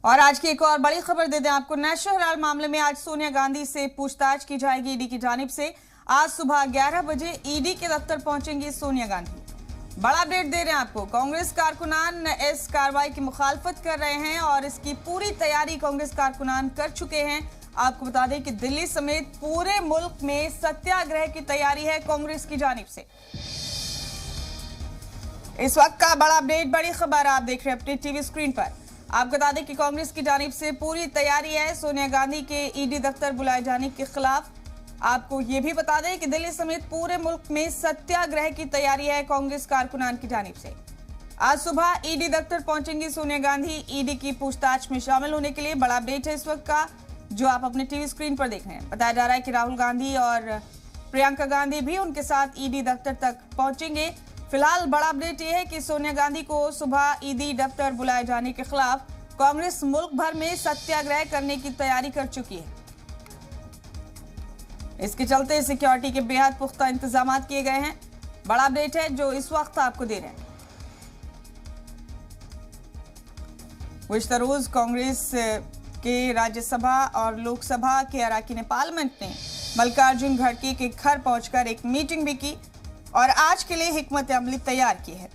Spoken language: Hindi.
और आज की एक और बड़ी खबर दे दें आपको। नेशनल हेराल्ड मामले में आज सोनिया गांधी से पूछताछ की जाएगी ईडी की जानिब से। आज सुबह 11 बजे ईडी के दफ्तर पहुंचेंगी सोनिया गांधी। बड़ा अपडेट दे रहे हैं आपको। कांग्रेस कारकुनान इस कार्रवाई की मुखालफत कर रहे हैं और इसकी पूरी तैयारी कांग्रेस कारकुनान कर चुके हैं। आपको बता दें कि दिल्ली समेत पूरे मुल्क में सत्याग्रह की तैयारी है कांग्रेस की जानिब से। इस वक्त का बड़ा अपडेट, बड़ी खबर आप देख रहे हैं अपनी टीवी स्क्रीन पर। आपको बता दें कि कांग्रेस की जानिब से पूरी तैयारी है सोनिया गांधी के ईडी दफ्तर बुलाए जाने के खिलाफ। आपको ये भी बता दें कि दिल्ली समेत पूरे मुल्क में सत्याग्रह की तैयारी है कांग्रेस कारकुनान की जानिब से। आज सुबह ईडी दफ्तर पहुंचेंगी सोनिया गांधी ईडी की पूछताछ में शामिल होने के लिए। बड़ा अपडेट है इस वक्त का जो आप अपने टीवी स्क्रीन पर देख रहे हैं। बताया जा रहा है कि राहुल गांधी और प्रियंका गांधी भी उनके साथ ईडी दफ्तर तक पहुंचेंगे। फिलहाल बड़ा अपडेट यह है कि सोनिया गांधी को सुबह ईडी दफ्तर बुलाए जाने के खिलाफ कांग्रेस मुल्क भर में सत्याग्रह करने की तैयारी कर चुकी है। इसके चलते सिक्योरिटी के बेहद पुख्ता इंतजाम किए गए हैं। बड़ा अपडेट है जो इस वक्त आपको दे रहे हैं। गुज़िश्ता रोज कांग्रेस के राज्यसभा और लोकसभा के अरकान पार्लियामेंट ने मल्लिकार्जुन खड़गे के घर पहुंचकर एक मीटिंग भी की और आज के लिए हिकमत अमली तैयार की है।